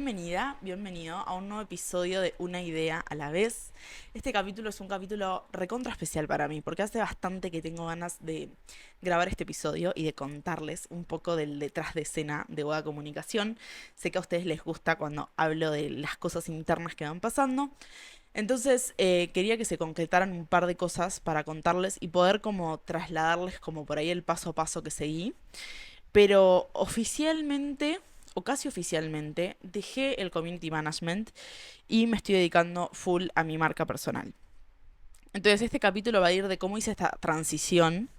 Bienvenida, bienvenido a un nuevo episodio de Una idea a la vez. Este capítulo es un capítulo recontra especial para mí, porque hace bastante que tengo ganas de grabar este episodio y de contarles un poco del detrás de escena de Boda Comunicación. Sé que a ustedes les gusta cuando hablo de las cosas internas que van pasando. Entonces quería que se concretaran un par de cosas para contarles y poder como trasladarles como por ahí el paso a paso que seguí. Pero oficialmente, o casi oficialmente, dejé el community management y me estoy dedicando full a mi marca personal. Entonces este capítulo va a ir de cómo hice esta transición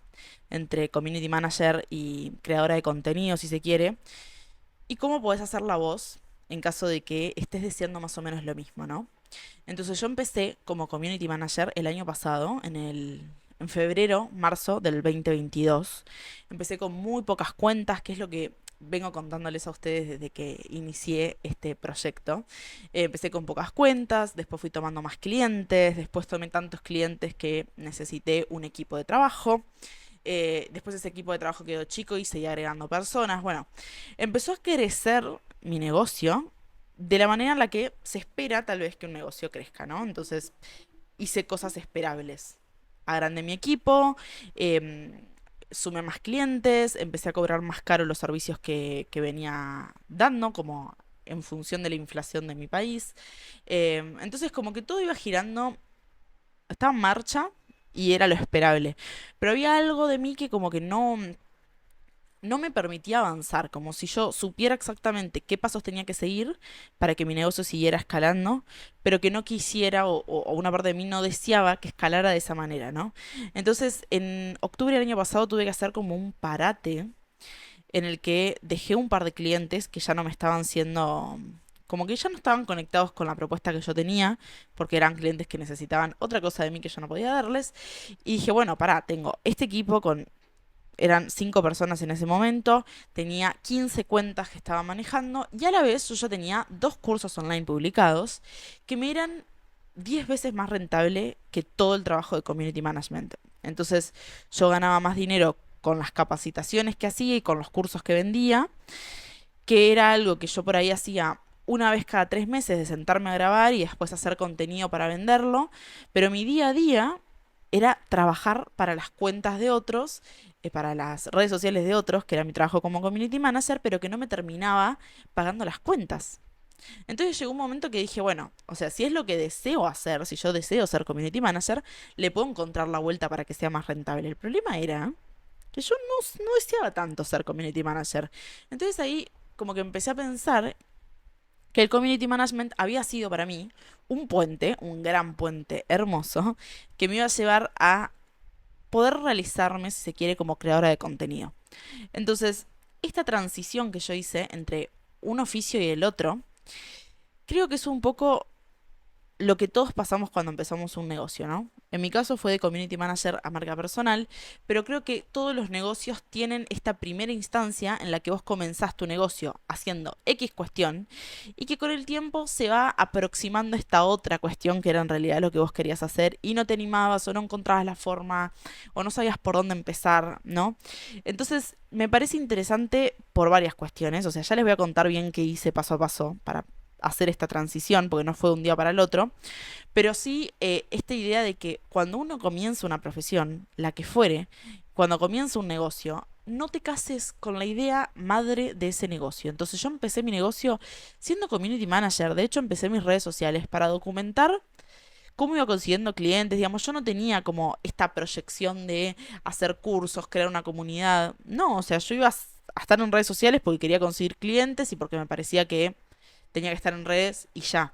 entre community manager y creadora de contenido, si se quiere, y cómo podés hacer la voz en caso de que estés deseando más o menos lo mismo, ¿no? Entonces yo empecé como community manager el año pasado, en febrero, marzo del 2022. Empecé con muy pocas cuentas, que es lo que vengo contándoles a ustedes desde que inicié este proyecto. Empecé con pocas cuentas, después fui tomando más clientes, después tomé tantos clientes que necesité un equipo de trabajo. Después ese equipo de trabajo quedó chico y seguí agregando personas. Bueno, empezó a crecer mi negocio de la manera en la que se espera tal vez que un negocio crezca, ¿no? Entonces hice cosas esperables. Agrandé mi equipo, sumé más clientes, empecé a cobrar más caro los servicios que venía dando, como en función de la inflación de mi país. Entonces como que todo iba girando, estaba en marcha y era lo esperable. Pero había algo de mí que como que no me permitía avanzar, como si yo supiera exactamente qué pasos tenía que seguir para que mi negocio siguiera escalando, pero que no quisiera o una parte de mí no deseaba que escalara de esa manera, ¿no? Entonces, en octubre del año pasado tuve que hacer como un parate en el que dejé un par de clientes que ya no me estaban siendo... Como que ya no estaban conectados con la propuesta que yo tenía, porque eran clientes que necesitaban otra cosa de mí que yo no podía darles. Y dije, bueno, pará, tengo este equipo con eran 5 personas en ese momento, tenía 15 cuentas que estaba manejando y a la vez yo ya tenía 2 cursos online publicados que me eran 10 veces más rentable que todo el trabajo de community management. Entonces yo ganaba más dinero con las capacitaciones que hacía y con los cursos que vendía, que era algo que yo por ahí hacía una vez cada 3 meses de sentarme a grabar y después hacer contenido para venderlo, pero mi día a día era trabajar para las cuentas de otros, para las redes sociales de otros, que era mi trabajo como community manager, pero que no me terminaba pagando las cuentas. Entonces llegó un momento que dije, bueno, o sea, si es lo que deseo hacer, si yo deseo ser community manager, le puedo encontrar la vuelta para que sea más rentable. El problema era que yo no deseaba tanto ser community manager. Entonces ahí como que empecé a pensar que el community management había sido para mí un puente, un gran puente hermoso, que me iba a llevar a poder realizarme, si se quiere, como creadora de contenido. Entonces, esta transición que yo hice entre un oficio y el otro, creo que es un poco lo que todos pasamos cuando empezamos un negocio, ¿no? En mi caso fue de community manager a marca personal, pero creo que todos los negocios tienen esta primera instancia en la que vos comenzás tu negocio haciendo X cuestión y que con el tiempo se va aproximando esta otra cuestión que era en realidad lo que vos querías hacer y no te animabas o no encontrabas la forma o no sabías por dónde empezar, ¿no? Entonces me parece interesante por varias cuestiones, o sea, ya les voy a contar bien qué hice paso a paso para hacer esta transición, porque no fue de un día para el otro, pero sí esta idea de que cuando uno comienza una profesión, la que fuere, cuando comienza un negocio, no te cases con la idea madre de ese negocio. Entonces yo empecé mi negocio siendo community manager, de hecho empecé mis redes sociales para documentar cómo iba consiguiendo clientes, digamos, yo no tenía como esta proyección de hacer cursos, crear una comunidad, no, o sea, yo iba a estar en redes sociales porque quería conseguir clientes y porque me parecía que tenía que estar en redes y ya.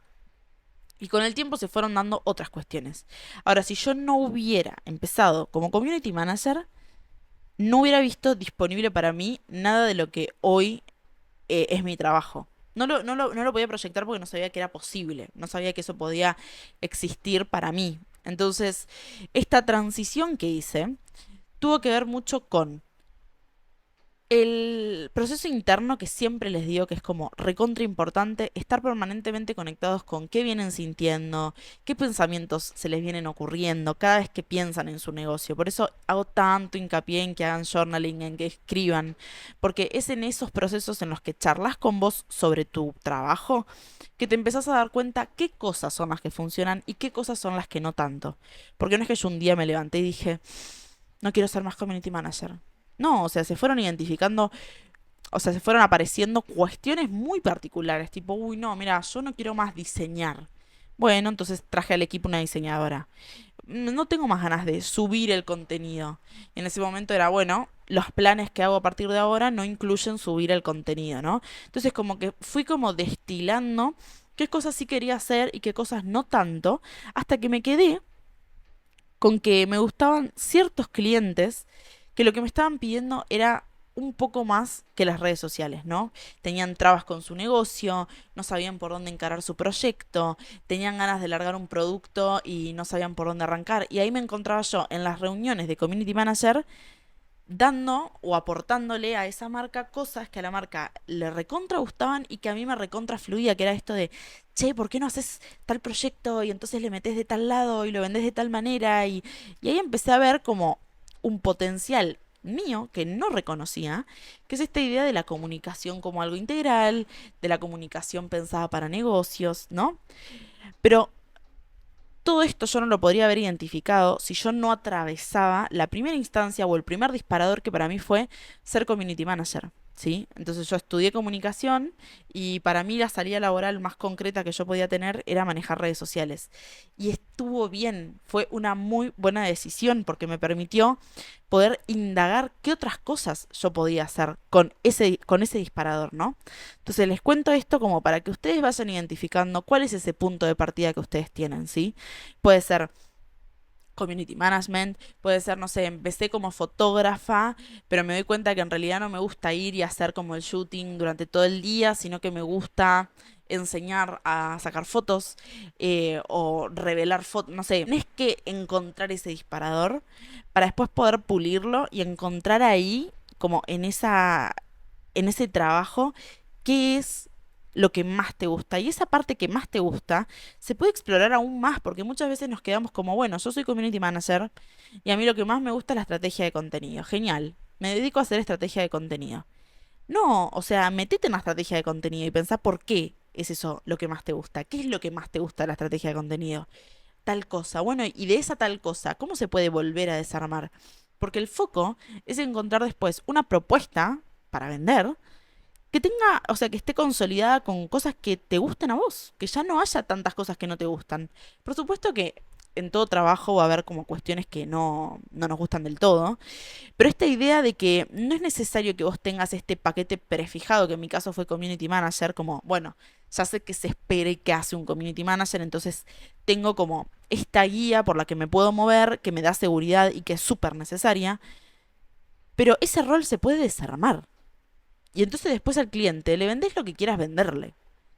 Y con el tiempo se fueron dando otras cuestiones. Ahora, si yo no hubiera empezado como community manager, no hubiera visto disponible para mí nada de lo que hoy es mi trabajo. No lo podía proyectar porque no sabía que era posible, no sabía que eso podía existir para mí. Entonces, esta transición que hice tuvo que ver mucho con El proceso interno que siempre les digo que es como recontra importante, estar permanentemente conectados con qué vienen sintiendo, qué pensamientos se les vienen ocurriendo cada vez que piensan en su negocio. Por eso hago tanto hincapié en que hagan journaling, en que escriban, porque es en esos procesos en los que charlas con vos sobre tu trabajo que te empezás a dar cuenta qué cosas son las que funcionan y qué cosas son las que no tanto. Porque no es que yo un día me levanté y dije, no quiero ser más community manager. No, o sea, se fueron identificando, o sea, se fueron apareciendo cuestiones muy particulares, tipo, uy, no, mira, yo no quiero más diseñar. Bueno, entonces traje al equipo una diseñadora. No tengo más ganas de subir el contenido. En ese momento era, bueno, los planes que hago a partir de ahora no incluyen subir el contenido, ¿no? Entonces como que fui como destilando qué cosas sí quería hacer y qué cosas no tanto, hasta que me quedé con que me gustaban ciertos clientes que lo que me estaban pidiendo era un poco más que las redes sociales, ¿no? Tenían trabas con su negocio, no sabían por dónde encarar su proyecto, tenían ganas de largar un producto y no sabían por dónde arrancar. Y ahí me encontraba yo en las reuniones de Community Manager dando o aportándole a esa marca cosas que a la marca le recontra gustaban y que a mí me recontra fluía, que era esto de, che, ¿por qué no haces tal proyecto y entonces le metes de tal lado y lo vendés de tal manera? Y ahí empecé a ver como un potencial mío que no reconocía, que es esta idea de la comunicación como algo integral, de la comunicación pensada para negocios, ¿no? Pero todo esto yo no lo podría haber identificado si yo no atravesaba la primera instancia o el primer disparador que para mí fue ser community manager, ¿sí? Entonces yo estudié comunicación y para mí la salida laboral más concreta que yo podía tener era manejar redes sociales. Y estuvo bien, fue una muy buena decisión porque me permitió poder indagar qué otras cosas yo podía hacer con ese disparador, ¿no? Entonces les cuento esto como para que ustedes vayan identificando cuál es ese punto de partida que ustedes tienen, ¿sí? Puede ser community management, puede ser, no sé, empecé como fotógrafa, pero me doy cuenta que en realidad no me gusta ir y hacer como el shooting durante todo el día, sino que me gusta enseñar a sacar fotos o revelar fotos, no sé, tienes que encontrar ese disparador para después poder pulirlo y encontrar ahí, como en ese trabajo, qué es lo que más te gusta. Y esa parte que más te gusta se puede explorar aún más, porque muchas veces nos quedamos como, bueno, yo soy community manager y a mí lo que más me gusta es la estrategia de contenido. Genial, me dedico a hacer estrategia de contenido. No, o sea, metete en la estrategia de contenido y pensá por qué es eso lo que más te gusta. ¿Qué es lo que más te gusta de la estrategia de contenido? Tal cosa. Bueno, y de esa tal cosa, ¿cómo se puede volver a desarmar? Porque el foco es encontrar después una propuesta para vender que tenga, o sea, que esté consolidada con cosas que te gusten a vos, que ya no haya tantas cosas que no te gustan. Por supuesto que en todo trabajo va a haber como cuestiones que no nos gustan del todo, pero esta idea de que no es necesario que vos tengas este paquete prefijado, que en mi caso fue community manager, como, bueno, ya sé que se espere que hace un community manager, entonces tengo como esta guía por la que me puedo mover, que me da seguridad y que es súper necesaria, pero ese rol se puede desarmar. Y entonces después al cliente le vendés lo que quieras venderle.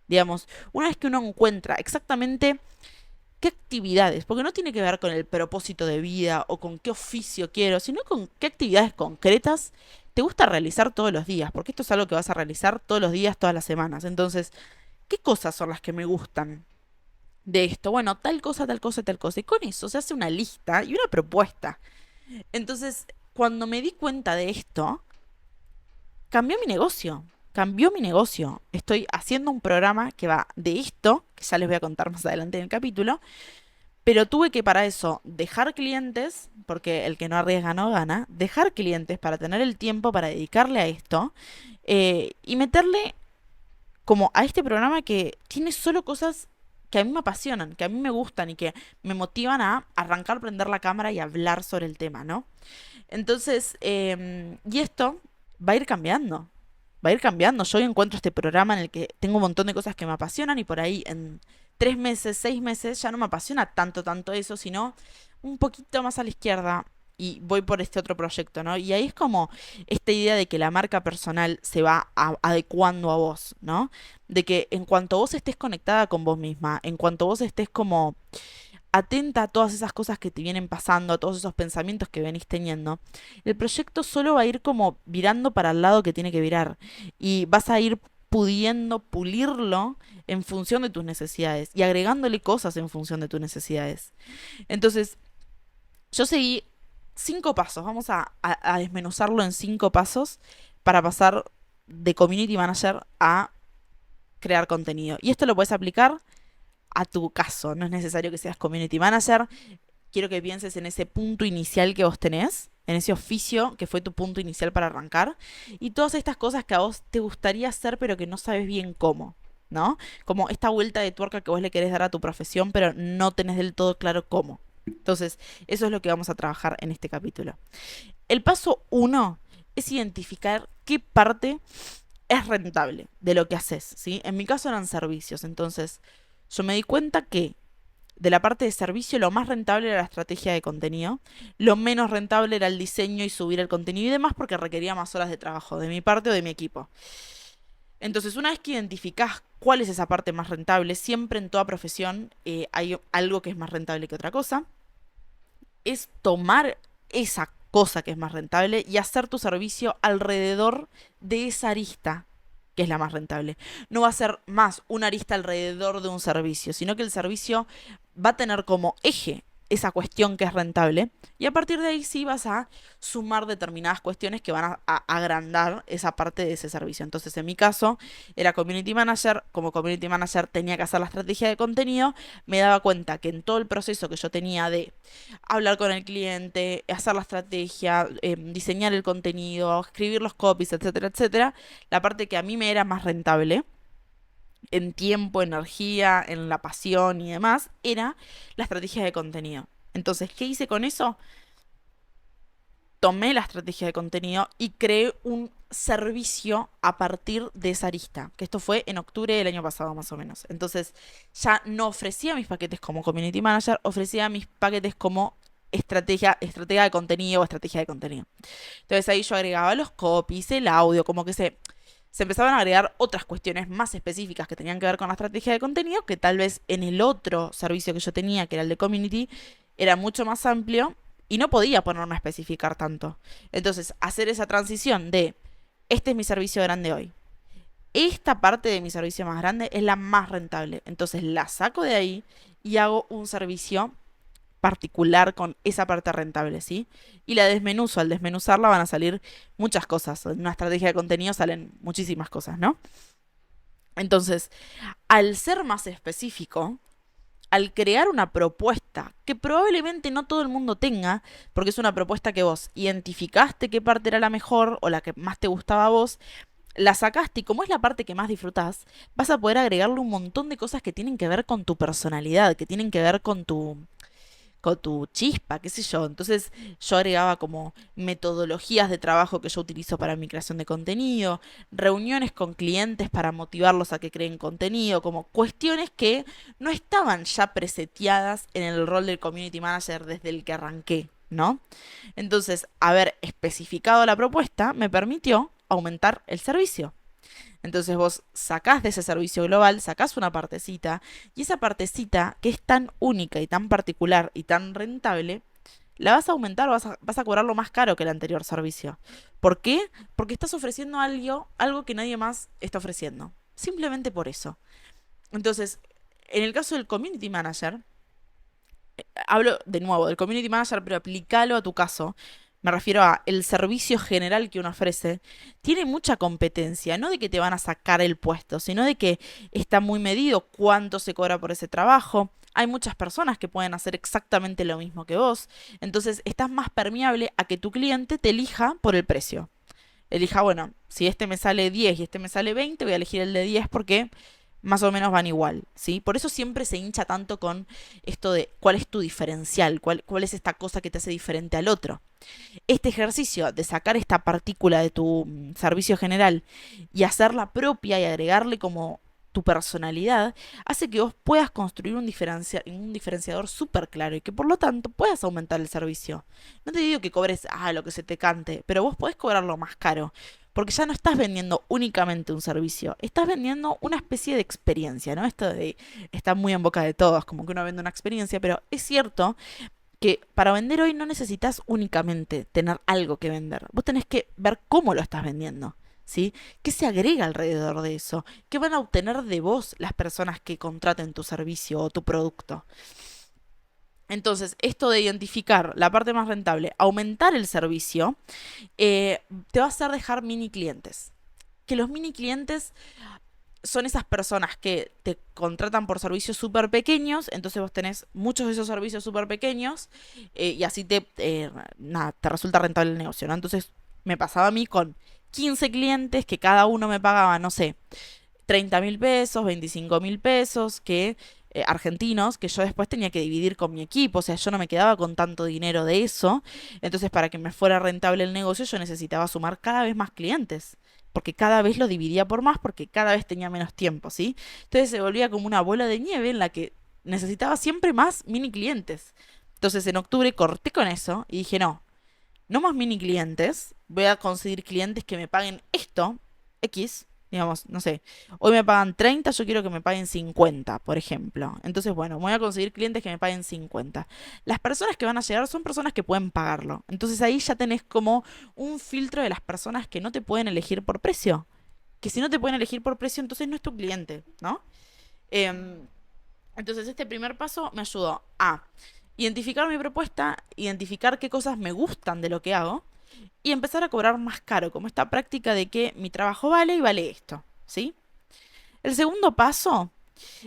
Digamos, una vez que uno encuentra exactamente qué actividades, porque no tiene que ver con el propósito de vida o con qué oficio quiero, sino con qué actividades concretas te gusta realizar todos los días, porque esto es algo que vas a realizar todos los días, todas las semanas. Entonces, ¿qué cosas son las que me gustan de esto? Bueno, tal cosa, tal cosa, tal cosa. Y con eso se hace una lista y una propuesta. Entonces, cuando me di cuenta de esto, cambió mi negocio. Cambió mi negocio. Estoy haciendo un programa que va de esto, que ya les voy a contar más adelante en el capítulo, pero tuve que para eso dejar clientes, porque el que no arriesga no gana, dejar clientes para tener el tiempo para dedicarle a esto y meterle como a este programa que tiene solo cosas que a mí me apasionan, que a mí me gustan y que me motivan a arrancar, prender la cámara y hablar sobre el tema, ¿no? Entonces, y esto va a ir cambiando. Va a ir cambiando. Yo hoy encuentro este programa en el que tengo un montón de cosas que me apasionan y por ahí en 3 meses, 6 meses ya no me apasiona tanto eso, sino un poquito más a la izquierda y voy por este otro proyecto, ¿no? Y ahí es como esta idea de que la marca personal se va adecuando a vos, ¿no? De que en cuanto vos estés conectada con vos misma, en cuanto vos estés como atenta a todas esas cosas que te vienen pasando, a todos esos pensamientos que venís teniendo, el proyecto solo va a ir como virando para el lado que tiene que virar. Y vas a ir pudiendo pulirlo en función de tus necesidades y agregándole cosas en función de tus necesidades. Entonces, yo seguí 5 pasos. Vamos a desmenuzarlo en 5 pasos para pasar de community manager a crear contenido. Y esto lo puedes aplicar a tu caso. No es necesario que seas community manager. Quiero que pienses en ese punto inicial que vos tenés, en ese oficio que fue tu punto inicial para arrancar, y todas estas cosas que a vos te gustaría hacer pero que no sabes bien cómo, ¿no? Como esta vuelta de tuerca que vos le querés dar a tu profesión pero no tenés del todo claro cómo. Entonces, eso es lo que vamos a trabajar en este capítulo. El paso 1 es identificar qué parte es rentable de lo que haces, ¿sí? En mi caso eran servicios, entonces yo me di cuenta que de la parte de servicio lo más rentable era la estrategia de contenido, lo menos rentable era el diseño y subir el contenido y demás porque requería más horas de trabajo de mi parte o de mi equipo. Entonces, una vez que identificás cuál es esa parte más rentable, siempre en toda profesión hay algo que es más rentable que otra cosa, es tomar esa cosa que es más rentable y hacer tu servicio alrededor de esa arista que es la más rentable. No va a ser más una arista alrededor de un servicio, sino que el servicio va a tener como eje esa cuestión que es rentable y a partir de ahí sí vas a sumar determinadas cuestiones que van a agrandar esa parte de ese servicio. Entonces, en mi caso, era community manager. Como community manager tenía que hacer la estrategia de contenido. Me daba cuenta que en todo el proceso que yo tenía de hablar con el cliente, hacer la estrategia, diseñar el contenido, escribir los copies, etcétera, etcétera, la parte que a mí me era más rentable en tiempo, energía, en la pasión y demás, era la estrategia de contenido. Entonces, ¿qué hice con eso? Tomé la estrategia de contenido y creé un servicio a partir de esa arista, que esto fue en octubre del año pasado más o menos. Entonces, ya no ofrecía mis paquetes como community manager, ofrecía mis paquetes como estratega de contenido o estrategia de contenido. Entonces ahí yo agregaba los copies, el audio, como que se empezaban a agregar otras cuestiones más específicas que tenían que ver con la estrategia de contenido, que tal vez en el otro servicio que yo tenía, que era el de community, era mucho más amplio y no podía ponerme a especificar tanto. Entonces, hacer esa transición de, este es mi servicio grande hoy, esta parte de mi servicio más grande es la más rentable, entonces la saco de ahí y hago un servicio particular con esa parte rentable, ¿sí? Y la desmenuzo. Al desmenuzarla van a salir muchas cosas. En una estrategia de contenido salen muchísimas cosas, ¿no? Entonces, al ser más específico, al crear una propuesta que probablemente no todo el mundo tenga, porque es una propuesta que vos identificaste qué parte era la mejor o la que más te gustaba a vos, la sacaste y como es la parte que más disfrutás, vas a poder agregarle un montón de cosas que tienen que ver con tu personalidad, que tienen que ver con tu chispa, qué sé yo. Entonces yo agregaba como metodologías de trabajo que yo utilizo para mi creación de contenido, reuniones con clientes para motivarlos a que creen contenido, como cuestiones que no estaban ya preseteadas en el rol del community manager desde el que arranqué, ¿no? Entonces, haber especificado la propuesta me permitió aumentar el servicio. Entonces vos sacás de ese servicio global, sacás una partecita, y esa partecita, que es tan única y tan particular y tan rentable, la vas a aumentar, vas a cobrarlo más caro que el anterior servicio. ¿Por qué? Porque estás ofreciendo algo que nadie más está ofreciendo. Simplemente por eso. Entonces, en el caso del community manager, hablo de nuevo del community manager, pero aplícalo a tu caso. Me refiero a el servicio general que uno ofrece. Tiene mucha competencia, no de que te van a sacar el puesto, sino de que está muy medido cuánto se cobra por ese trabajo. Hay muchas personas que pueden hacer exactamente lo mismo que vos. Entonces estás más permeable a que tu cliente te elija por el precio. Elija, bueno, si este me sale 10 y este me sale 20, voy a elegir el de 10 porque más o menos van igual, ¿sí? Por eso siempre se hincha tanto con esto de cuál es tu diferencial, cuál es esta cosa que te hace diferente al otro. Este ejercicio de sacar esta partícula de tu servicio general y hacerla propia y agregarle como tu personalidad, hace que vos puedas construir un diferenciador súper claro y que por lo tanto puedas aumentar el servicio. No te digo que cobres lo que se te cante, pero vos podés cobrarlo más caro. porque ya no estás vendiendo únicamente un servicio, estás vendiendo una especie de experiencia, ¿no? Esto de, está muy en boca de todos, como que uno vende una experiencia, pero es cierto que para vender hoy no necesitas únicamente tener algo que vender. Vos tenés que ver cómo lo estás vendiendo, ¿sí? ¿Qué se agrega alrededor de eso? ¿Qué van a obtener de vos las personas que contraten tu servicio o tu producto? Entonces, esto de identificar la parte más rentable, aumentar el servicio, te va a hacer dejar mini clientes. Que los mini clientes son esas personas que te contratan por servicios súper pequeños, entonces vos tenés muchos de esos servicios súper pequeños y así nada, te resulta rentable el negocio, ¿no? Entonces me pasaba a mí con 15 clientes que cada uno me pagaba, no sé, 30.000 pesos, 25.000 pesos, argentinos, que yo después tenía que dividir con mi equipo, o sea, yo no me quedaba con tanto dinero de eso, entonces para que me fuera rentable el negocio yo necesitaba sumar cada vez más clientes, porque cada vez lo dividía por más, porque cada vez tenía menos tiempo, ¿sí? Entonces se volvía como una bola de nieve en la que necesitaba siempre más mini clientes. Entonces en octubre corté con eso y dije, no, no más mini clientes, voy a conseguir clientes que me paguen esto, X, digamos, no sé, hoy me pagan 30, yo quiero que me paguen 50, por ejemplo. Entonces, bueno, voy a conseguir clientes que me paguen 50. Las personas que van a llegar son personas que pueden pagarlo. Entonces ahí ya tenés como un filtro de las personas que no te pueden elegir por precio. Que si no te pueden elegir por precio, entonces no es tu cliente, ¿no? Em, entonces este primer paso me ayudó a identificar mi propuesta, identificar qué cosas me gustan de lo que hago y empezar a cobrar más caro, como esta práctica de que mi trabajo vale y vale esto, ¿sí? El segundo paso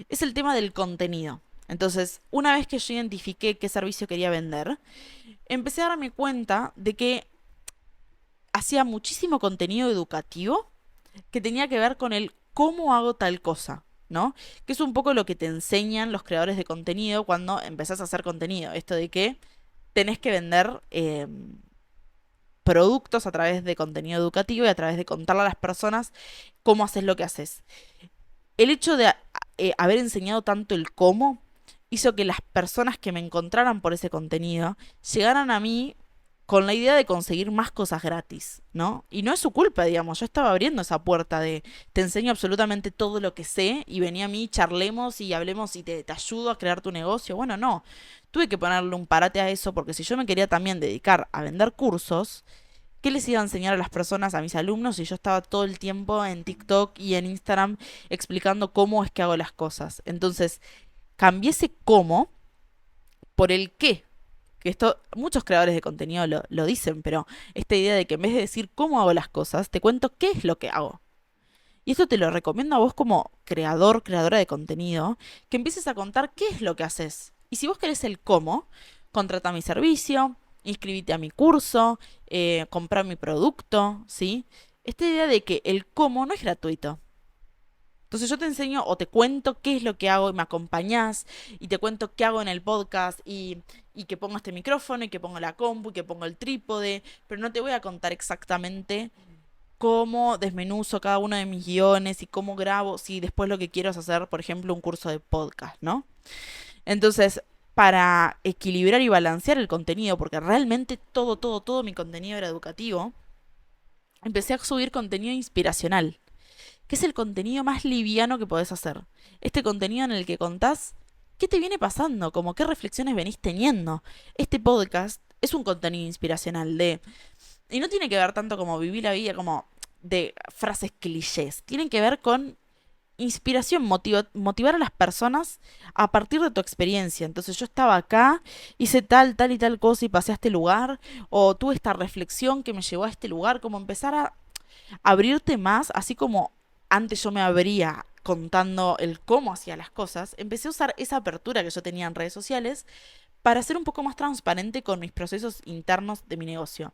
es el tema del contenido. Entonces, una vez que yo identifiqué qué servicio quería vender, empecé a darme cuenta de que hacía muchísimo contenido educativo que tenía que ver con el cómo hago tal cosa, ¿no? Que es un poco lo que te enseñan los creadores de contenido cuando empezás a hacer contenido. Esto de que tenés que vender productos a través de contenido educativo y a través de contarle a las personas cómo haces lo que haces. El hecho de haber enseñado tanto el cómo hizo que las personas que me encontraran por ese contenido llegaran a mí con la idea de conseguir más cosas gratis, ¿no? Y no es su culpa, digamos, yo estaba abriendo esa puerta de te enseño absolutamente todo lo que sé y vení a mí, charlemos y hablemos y te ayudo a crear tu negocio. Bueno, no, tuve que ponerle un parate a eso porque si yo me quería también dedicar a vender cursos, ¿qué les iba a enseñar a las personas, a mis alumnos, si yo estaba todo el tiempo en TikTok y en Instagram explicando cómo es que hago las cosas? Entonces, cambié ese cómo por el qué. Que esto, muchos creadores de contenido lo dicen, pero esta idea de que en vez de decir cómo hago las cosas, te cuento qué es lo que hago. Y esto te lo recomiendo a vos como creador, creadora de contenido, que empieces a contar qué es lo que haces. Y si vos querés el cómo, contrata mi servicio, inscribite a mi curso, compra mi producto, ¿sí? Esta idea de que el cómo no es gratuito. Entonces yo te enseño o te cuento qué es lo que hago y me acompañás y te cuento qué hago en el podcast y que pongo este micrófono y que pongo la compu y que pongo el trípode, pero no te voy a contar exactamente cómo desmenuzo cada uno de mis guiones y cómo grabo, si después lo que quiero es hacer, por ejemplo, un curso de podcast, ¿no? Entonces, para equilibrar y balancear el contenido, porque realmente todo mi contenido era educativo, empecé a subir contenido inspiracional, que es el contenido más liviano que podés hacer. Este contenido en el que contás qué te viene pasando, como qué reflexiones venís teniendo. Este podcast es un contenido inspiracional de... Y no tiene que ver tanto como vivir la vida como de frases clichés. Tienen que ver con inspiración, motivar a las personas a partir de tu experiencia. Entonces yo estaba acá, hice tal y tal cosa y pasé a este lugar, o tuve esta reflexión que me llevó a este lugar, como empezar a abrirte más, así como antes yo me abría contando el cómo hacía las cosas, empecé a usar esa apertura que yo tenía en redes sociales para ser un poco más transparente con mis procesos internos de mi negocio.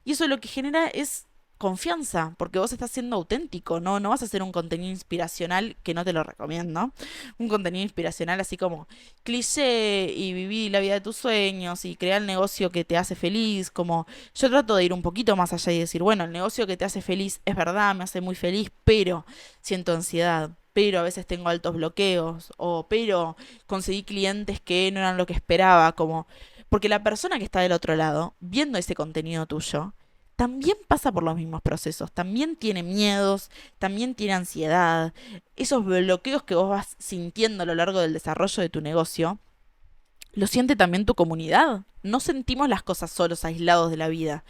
Y eso lo que genera es confianza, porque vos estás siendo auténtico, ¿no? No vas a hacer un contenido inspiracional que no te lo recomiendo. Un contenido inspiracional así como cliché y viví la vida de tus sueños y crear el negocio que te hace feliz, como yo trato de ir un poquito más allá y decir, bueno, el negocio que te hace feliz es verdad, me hace muy feliz, pero siento ansiedad. Pero a veces tengo altos bloqueos, o pero conseguí clientes que no eran lo que esperaba, como... Porque la persona que está del otro lado, viendo ese contenido tuyo, también pasa por los mismos procesos, también tiene miedos, también tiene ansiedad, esos bloqueos que vos vas sintiendo a lo largo del desarrollo de tu negocio, lo siente también tu comunidad. No sentimos las cosas solos, aislados de la vida.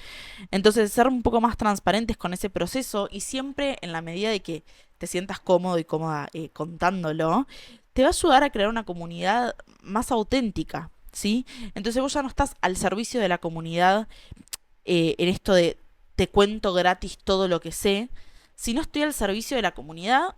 Entonces, ser un poco más transparentes con ese proceso y siempre en la medida de que te sientas cómodo y cómoda contándolo, te va a ayudar a crear una comunidad más auténtica, ¿sí? Entonces vos ya no estás al servicio de la comunidad en esto de te cuento gratis todo lo que sé, sino estoy al servicio de la comunidad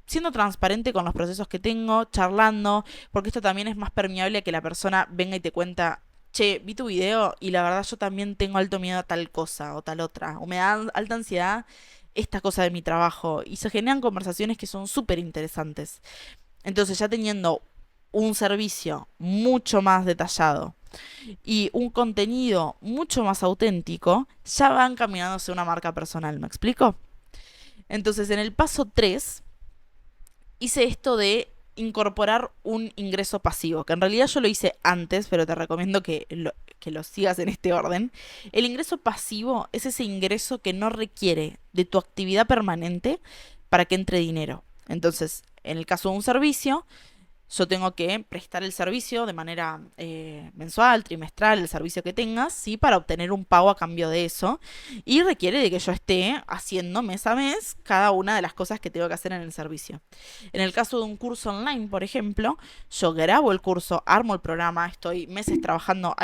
siendo transparente con los procesos que tengo, charlando, porque esto también es más permeable a que la persona venga y te cuenta, che, vi tu video y la verdad yo también tengo alto miedo a tal cosa o tal otra, o me da alta ansiedad esta cosa de mi trabajo, y se generan conversaciones que son súper interesantes. Entonces ya teniendo un servicio mucho más detallado y un contenido mucho más auténtico, ya van caminándose una marca personal, ¿me explico? Entonces en el paso 3 hice esto de incorporar un ingreso pasivo, que en realidad yo lo hice antes, pero te recomiendo que lo sigas en este orden. El ingreso pasivo es ese ingreso que no requiere de tu actividad permanente para que entre dinero. Entonces, en el caso de un servicio, yo tengo que prestar el servicio de manera mensual, trimestral, el servicio que tengas, ¿sí? Para obtener un pago a cambio de eso. Y requiere de que yo esté haciendo mes a mes cada una de las cosas que tengo que hacer en el servicio. En el caso de un curso online, por ejemplo, yo grabo el curso, armo el programa, estoy meses trabajando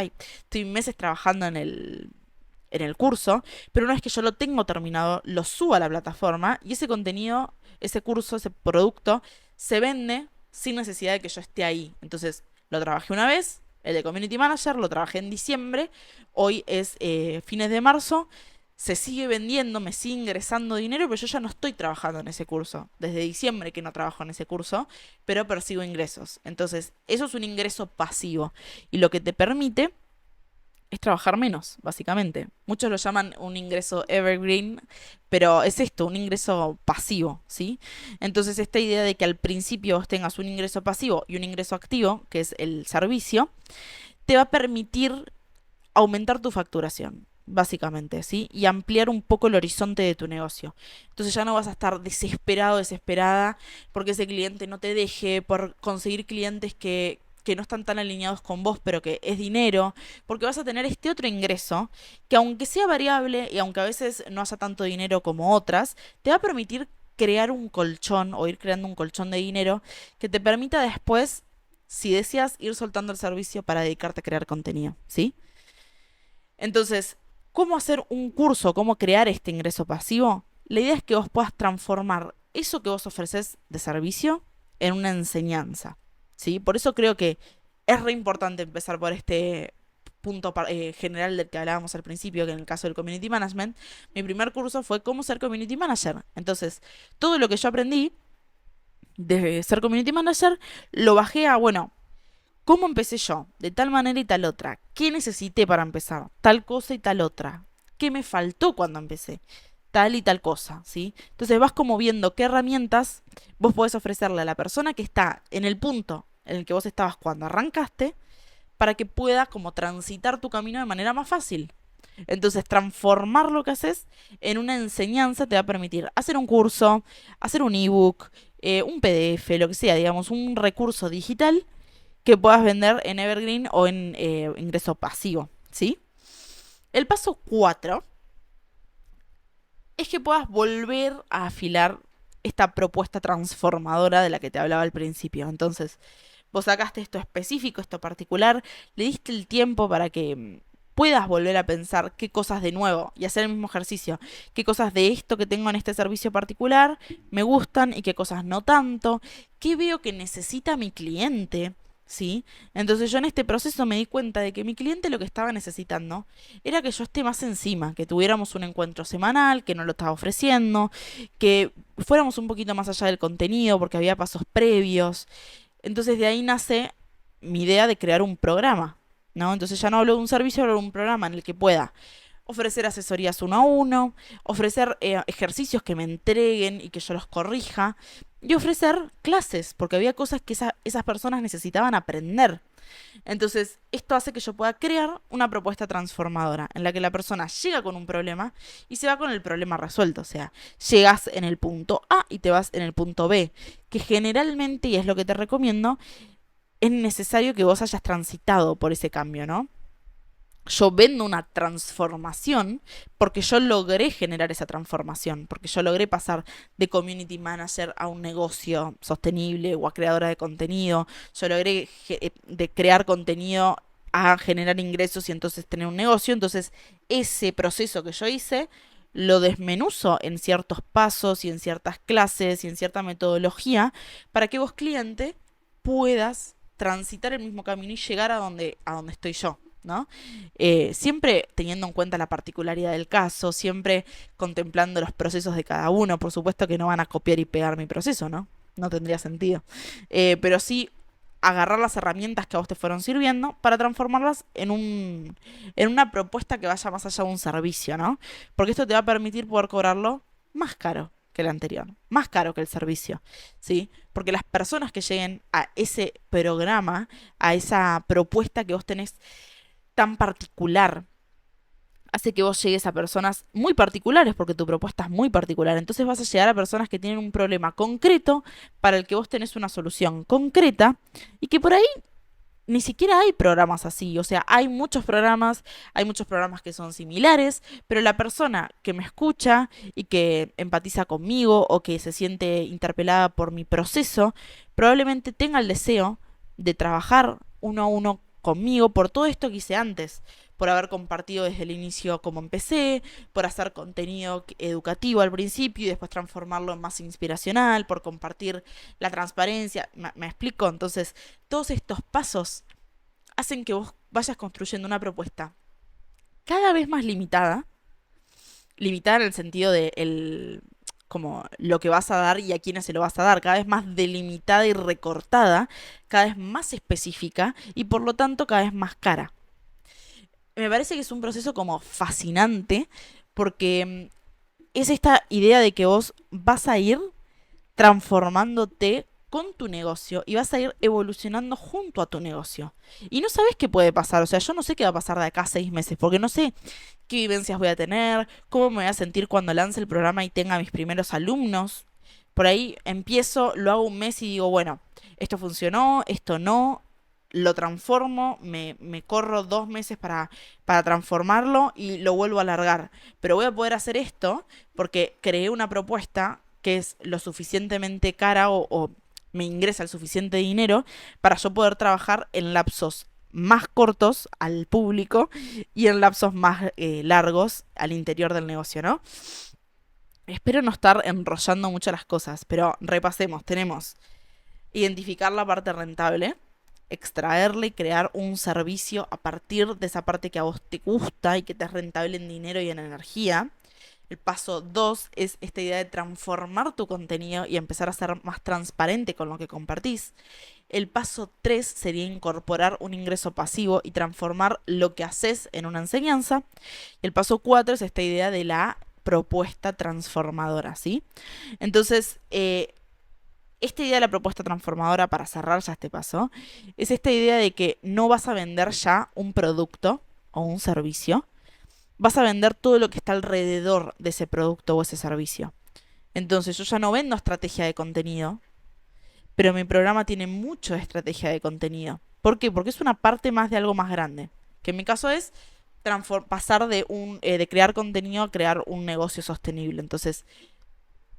en el curso, pero una vez que yo lo tengo terminado, lo subo a la plataforma y ese contenido, ese curso, ese producto, se vende sin necesidad de que yo esté ahí. Entonces, lo trabajé una vez, el de Community Manager, lo trabajé en diciembre, hoy es fines de marzo, se sigue vendiendo, me sigue ingresando dinero, pero yo ya no estoy trabajando en ese curso. Desde diciembre que no trabajo en ese curso, pero percibo ingresos. Entonces, eso es un ingreso pasivo y lo que te permite es trabajar menos, básicamente. Muchos lo llaman un ingreso evergreen, pero es esto, un ingreso pasivo, ¿sí? Entonces, esta idea de que al principio vos tengas un ingreso pasivo y un ingreso activo, que es el servicio, te va a permitir aumentar tu facturación, básicamente, ¿sí? Y ampliar un poco el horizonte de tu negocio. Entonces ya no vas a estar desesperado, desesperada, porque ese cliente no te deje, por conseguir clientes que no están tan alineados con vos, pero que es dinero, porque vas a tener este otro ingreso, que aunque sea variable y aunque a veces no haya tanto dinero como otras, te va a permitir crear un colchón o ir creando un colchón de dinero que te permita después, si deseas, ir soltando el servicio para dedicarte a crear contenido, ¿sí? Entonces, ¿cómo hacer un curso? ¿Cómo crear este ingreso pasivo? La idea es que vos puedas transformar eso que vos ofreces de servicio en una enseñanza, ¿sí? Por eso creo que es re importante empezar por este punto general del que hablábamos al principio, que en el caso del Community Management, mi primer curso fue cómo ser Community Manager. Entonces, todo lo que yo aprendí de ser Community Manager lo bajé a, bueno, ¿cómo empecé yo? De tal manera y tal otra. ¿Qué necesité para empezar? Tal cosa y tal otra. ¿Qué me faltó cuando empecé? Tal y tal cosa, ¿sí? Entonces vas como viendo qué herramientas vos podés ofrecerle a la persona que está en el punto en el que vos estabas cuando arrancaste, para que pueda como transitar tu camino de manera más fácil. Entonces, transformar lo que haces en una enseñanza te va a permitir hacer un curso, hacer un ebook, un PDF, lo que sea, digamos, un recurso digital que puedas vender en Evergreen o en ingreso pasivo, ¿sí? El paso 4 es que puedas volver a afilar esta propuesta transformadora de la que te hablaba al principio. Entonces, vos sacaste esto específico, esto particular, le diste el tiempo para que puedas volver a pensar qué cosas de nuevo y hacer el mismo ejercicio, qué cosas de esto que tengo en este servicio particular me gustan y qué cosas no tanto, qué veo que necesita mi cliente, ¿sí? Entonces yo en este proceso me di cuenta de que mi cliente lo que estaba necesitando era que yo esté más encima, que tuviéramos un encuentro semanal, que no lo estaba ofreciendo, que fuéramos un poquito más allá del contenido porque había pasos previos. Entonces de ahí nace mi idea de crear un programa, ¿no? Entonces ya no hablo de un servicio, hablo de un programa en el que pueda ofrecer asesorías uno a uno, ofrecer ejercicios que me entreguen y que yo los corrija, y ofrecer clases, porque había cosas que esas personas necesitaban aprender. Entonces, esto hace que yo pueda crear una propuesta transformadora en la que la persona llega con un problema y se va con el problema resuelto. O sea, llegas en el punto A y te vas en el punto B, que generalmente, y es lo que te recomiendo, es necesario que vos hayas transitado por ese cambio, ¿no? Yo vendo una transformación porque yo logré generar esa transformación, porque yo logré pasar de community manager a un negocio sostenible o a creadora de contenido, yo logré de crear contenido a generar ingresos y entonces tener un negocio. Entonces ese proceso que yo hice lo desmenuzo en ciertos pasos y en ciertas clases y en cierta metodología para que vos, cliente, puedas transitar el mismo camino y llegar a donde estoy yo, ¿no? Siempre teniendo en cuenta la particularidad del caso, siempre contemplando los procesos de cada uno. Por supuesto que no van a copiar y pegar mi proceso, ¿no? No tendría sentido. Pero sí agarrar las herramientas que a vos te fueron sirviendo para transformarlas en una propuesta que vaya más allá de un servicio, ¿no? Porque esto te va a permitir poder cobrarlo más caro que el anterior, más caro que el servicio, ¿sí? Porque las personas que lleguen a ese programa, a esa propuesta que vos tenés tan particular, hace que vos llegues a personas muy particulares, porque tu propuesta es muy particular. Entonces vas a llegar a personas que tienen un problema concreto para el que vos tenés una solución concreta y que por ahí ni siquiera hay programas así. O sea, hay muchos programas que son similares, pero la persona que me escucha y que empatiza conmigo o que se siente interpelada por mi proceso, probablemente tenga el deseo de trabajar uno a uno conmigo por todo esto que hice antes, por haber compartido desde el inicio cómo empecé, por hacer contenido educativo al principio y después transformarlo en más inspiracional, por compartir la transparencia. ¿Me explico? Entonces, todos estos pasos hacen que vos vayas construyendo una propuesta cada vez más limitada, limitada en el sentido de como lo que vas a dar y a quiénes se lo vas a dar, cada vez más delimitada y recortada, cada vez más específica y por lo tanto cada vez más cara. Me parece que es un proceso como fascinante porque es esta idea de que vos vas a ir transformándote con tu negocio y vas a ir evolucionando junto a tu negocio. Y no sabes qué puede pasar, o sea, yo no sé qué va a pasar de acá a 6 meses, porque no sé qué vivencias voy a tener, cómo me voy a sentir cuando lance el programa y tenga mis primeros alumnos. Por ahí empiezo, lo hago un mes y digo, bueno, esto funcionó, esto no, lo transformo, me corro 2 meses para transformarlo y lo vuelvo a alargar. Pero voy a poder hacer esto porque creé una propuesta que es lo suficientemente cara o me ingresa el suficiente dinero para yo poder trabajar en lapsos más cortos al público y en lapsos más largos al interior del negocio, ¿no? Espero no estar enrollando mucho las cosas, pero repasemos. Tenemos identificar la parte rentable, extraerle y crear un servicio a partir de esa parte que a vos te gusta y que te es rentable en dinero y en energía. El paso 2 es esta idea de transformar tu contenido y empezar a ser más transparente con lo que compartís. El paso 3 sería incorporar un ingreso pasivo y transformar lo que haces en una enseñanza. Y el paso 4 es esta idea de la propuesta transformadora, ¿sí? Entonces, esta idea de la propuesta transformadora, para cerrar ya este paso, es esta idea de que no vas a vender ya un producto o un servicio, vas a vender todo lo que está alrededor de ese producto o ese servicio. Entonces yo ya no vendo estrategia de contenido, pero mi programa tiene mucho de estrategia de contenido. ¿Por qué? Porque es una parte más de algo más grande, que en mi caso es pasar de crear contenido a crear un negocio sostenible. Entonces,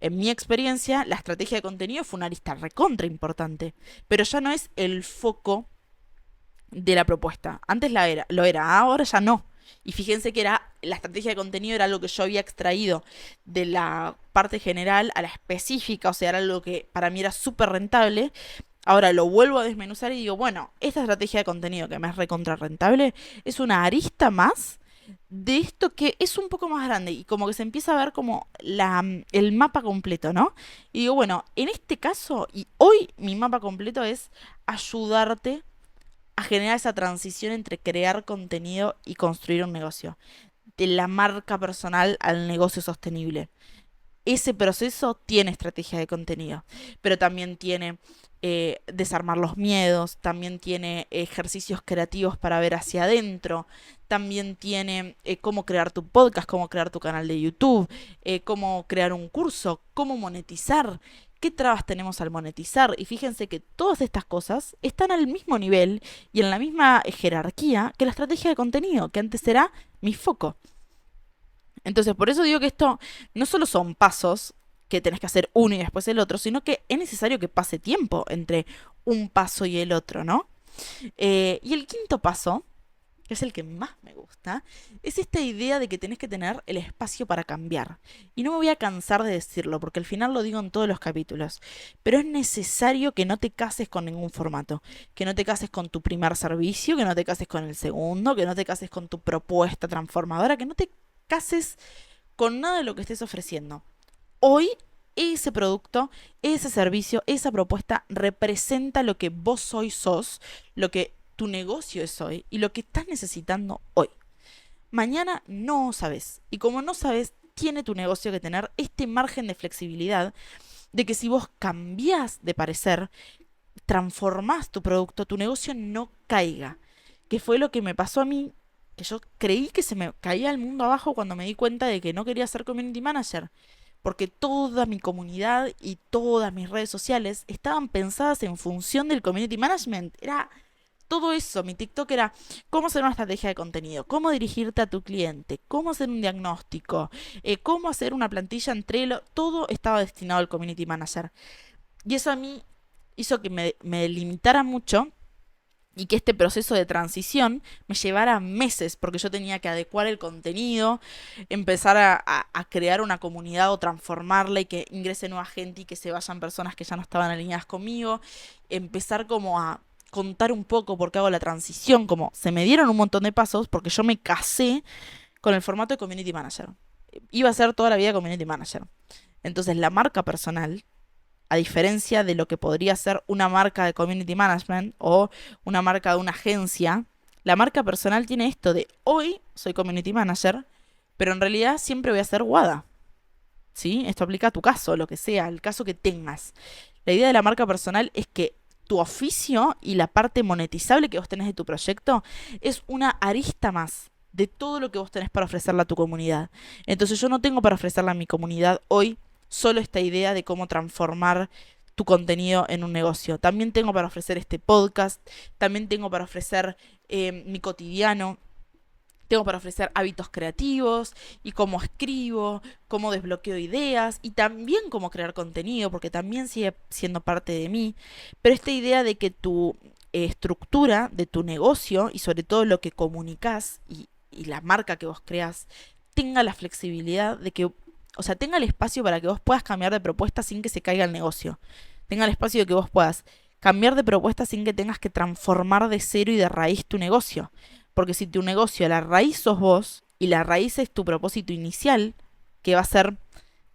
en mi experiencia, la estrategia de contenido fue una arista recontra importante, pero ya no es el foco de la propuesta. Antes lo era, ahora ya no. Y fíjense que la estrategia de contenido era algo que yo había extraído de la parte general a la específica, o sea, era algo que para mí era súper rentable. Ahora lo vuelvo a desmenuzar y digo, bueno, esta estrategia de contenido que me es recontra rentable es una arista más de esto que es un poco más grande y como que se empieza a ver como el mapa completo, ¿no? Y digo, bueno, en este caso, y hoy mi mapa completo es ayudarte a generar esa transición entre crear contenido y construir un negocio, de la marca personal al negocio sostenible. ese proceso tiene estrategia de contenido, pero también tiene desarmar los miedos, también tiene ejercicios creativos para ver hacia adentro, también tiene cómo crear tu podcast, cómo crear tu canal de YouTube, cómo crear un curso, cómo monetizar, qué trabas tenemos al monetizar. Y fíjense que todas estas cosas están al mismo nivel y en la misma jerarquía que la estrategia de contenido, que antes era mi foco. Entonces, por eso digo que esto no solo son pasos que tenés que hacer uno y después el otro, sino que es necesario que pase tiempo entre un paso y el otro, ¿no? Y el quinto paso, que es el que más me gusta, es esta idea de que tenés que tener el espacio para cambiar. Y no me voy a cansar de decirlo, porque al final lo digo en todos los capítulos, pero es necesario que no te cases con ningún formato, que no te cases con tu primer servicio, que no te cases con el segundo, que no te cases con tu propuesta transformadora, que no te cases con nada de lo que estés ofreciendo. Hoy ese producto, ese servicio, esa propuesta representa lo que vos hoy sos, lo que tu negocio es hoy y lo que estás necesitando hoy. Mañana no sabes. Y como no sabes, tiene tu negocio que tener este margen de flexibilidad de que si vos cambiás de parecer, transformás tu producto, tu negocio no caiga. Que fue lo que me pasó a mí, que yo creí que se me caía el mundo abajo cuando me di cuenta de que no quería ser community manager. Porque toda mi comunidad y todas mis redes sociales estaban pensadas en función del community management. Era todo eso. Mi TikTok era cómo hacer una estrategia de contenido, cómo dirigirte a tu cliente, cómo hacer un diagnóstico, cómo hacer una plantilla en Trello. Todo estaba destinado al community manager. Y eso a mí hizo que me limitara mucho y que este proceso de transición me llevara meses, porque yo tenía que adecuar el contenido, empezar a crear una comunidad o transformarla y que ingrese nueva gente y que se vayan personas que ya no estaban alineadas conmigo, empezar como a contar un poco por qué hago la transición, como se me dieron un montón de pasos porque yo me casé con el formato de community manager. Iba a ser toda la vida community manager. Entonces la marca personal, a diferencia de lo que podría ser una marca de community management o una marca de una agencia, la marca personal tiene esto de hoy soy community manager, pero en realidad siempre voy a ser WADA. ¿Sí? Esto aplica a tu caso, lo que sea, el caso que tengas. La idea de la marca personal es que tu oficio y la parte monetizable que vos tenés de tu proyecto es una arista más de todo lo que vos tenés para ofrecerle a tu comunidad. Entonces yo no tengo para ofrecerle a mi comunidad hoy solo esta idea de cómo transformar tu contenido en un negocio. También tengo para ofrecer este podcast, también tengo para ofrecer mi cotidiano, tengo para ofrecer hábitos creativos y cómo escribo, cómo desbloqueo ideas y también cómo crear contenido, porque también sigue siendo parte de mí. Pero esta idea de que tu estructura de tu negocio y sobre todo lo que comunicas y la marca que vos creas tenga la flexibilidad de que, o sea, tenga el espacio para que vos puedas cambiar de propuesta sin que se caiga el negocio. Tenga el espacio de que vos puedas cambiar de propuesta sin que tengas que transformar de cero y de raíz tu negocio. Porque si tu negocio, la raíz sos vos y la raíz es tu propósito inicial, que va a ser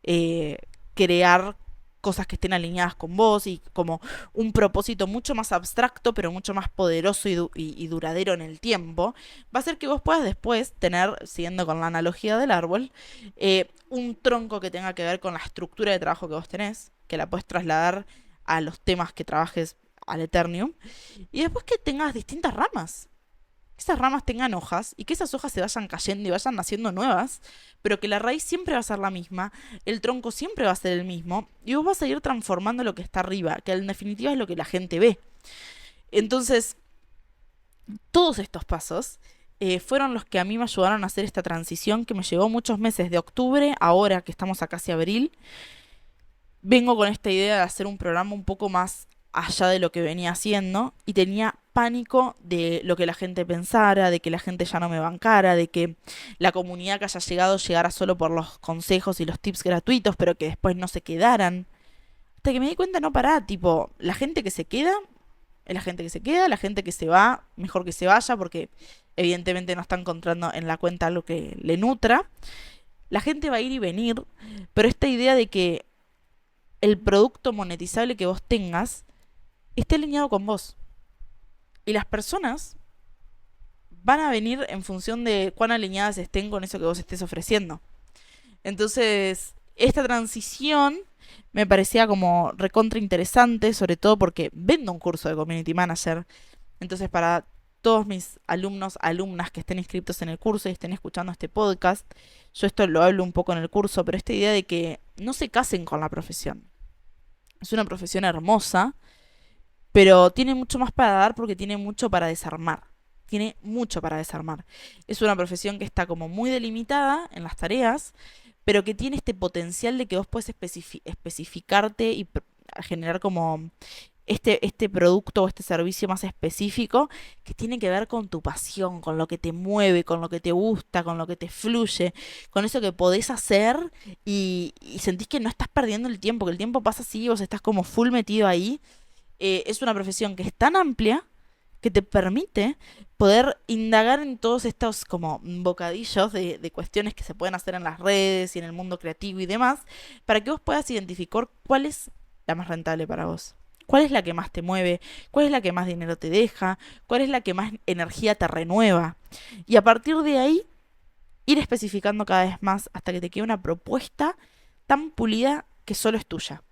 eh, crear cosas que estén alineadas con vos y como un propósito mucho más abstracto, pero mucho más poderoso y duradero en el tiempo, va a ser que vos puedas después tener, siguiendo con la analogía del árbol, un tronco que tenga que ver con la estructura de trabajo que vos tenés, que la puedes trasladar a los temas que trabajes al Eternium, y después que tengas distintas ramas, que esas ramas tengan hojas y que esas hojas se vayan cayendo y vayan naciendo nuevas, pero que la raíz siempre va a ser la misma, el tronco siempre va a ser el mismo y vos vas a ir transformando lo que está arriba, que en definitiva es lo que la gente ve. Entonces, todos estos pasos fueron los que a mí me ayudaron a hacer esta transición que me llevó muchos meses de octubre, ahora que estamos a casi abril. Vengo con esta idea de hacer un programa un poco más allá de lo que venía haciendo y tenía pánico de lo que la gente pensara, de que la gente ya no me bancara, de que la comunidad que haya llegado llegara solo por los consejos y los tips gratuitos, pero que después no se quedaran. Hasta que me di cuenta, no pará, tipo, la gente que se queda es la gente que se queda, la gente que se va, mejor que se vaya porque evidentemente no está encontrando en la cuenta algo que le nutra. La gente va a ir y venir, pero esta idea de que el producto monetizable que vos tengas esté alineado con vos. Y las personas van a venir en función de cuán alineadas estén con eso que vos estés ofreciendo. Entonces, Esta transición me parecía como recontra interesante, sobre todo porque vendo un curso de Community Manager. Entonces, para todos mis alumnos, alumnas que estén inscritos en el curso y estén escuchando este podcast, yo esto lo hablo un poco en el curso, pero esta idea de que no se casen con la profesión. Es una profesión hermosa, pero tiene mucho más para dar porque tiene mucho para desarmar. Tiene mucho para desarmar. Es una profesión que está como muy delimitada en las tareas, pero que tiene este potencial de que vos puedes especificarte y generar como este producto o este servicio más específico que tiene que ver con tu pasión, con lo que te mueve, con lo que te gusta, con lo que te fluye, con eso que podés hacer y sentís que no estás perdiendo el tiempo, que el tiempo pasa así y vos estás como full metido ahí. Es una profesión que es tan amplia que te permite poder indagar en todos estos como bocadillos de cuestiones que se pueden hacer en las redes y en el mundo creativo y demás, para que vos puedas identificar cuál es la más rentable para vos. ¿Cuál es la que más te mueve? ¿Cuál es la que más dinero te deja? ¿Cuál es la que más energía te renueva? Y a partir de ahí, ir especificando cada vez más hasta que te quede una propuesta tan pulida que solo es tuya.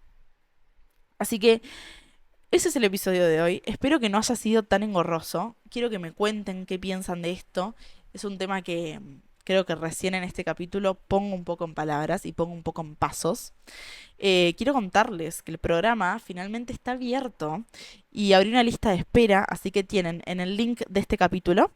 Así que ese es el episodio de hoy. Espero que no haya sido tan engorroso. Quiero que me cuenten qué piensan de esto. Es un tema que creo que recién en este capítulo pongo un poco en palabras y pongo un poco en pasos. Quiero contarles que el programa finalmente está abierto y abrí una lista de espera, así que tienen en el link de este capítulo,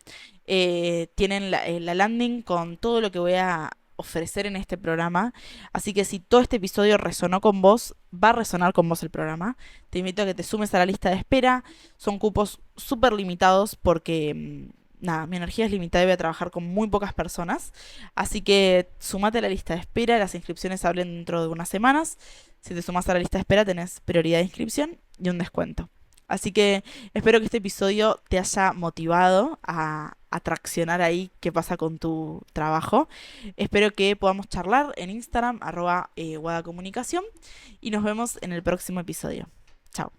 tienen la landing con todo lo que voy a ofrecer en este programa. Así que si todo este episodio resonó con vos, va a resonar con vos el programa. Te invito a que te sumes a la lista de espera. Son cupos súper limitados porque nada, mi energía es limitada y voy a trabajar con muy pocas personas. Así que sumate a la lista de espera. Las inscripciones abren dentro de unas semanas. Si te sumas a la lista de espera, tenés prioridad de inscripción y un descuento. Así que espero que este episodio te haya motivado a traccionar ahí qué pasa con tu trabajo. Espero que podamos charlar en Instagram, @wadacomunicación, y nos vemos en el próximo episodio. Chao.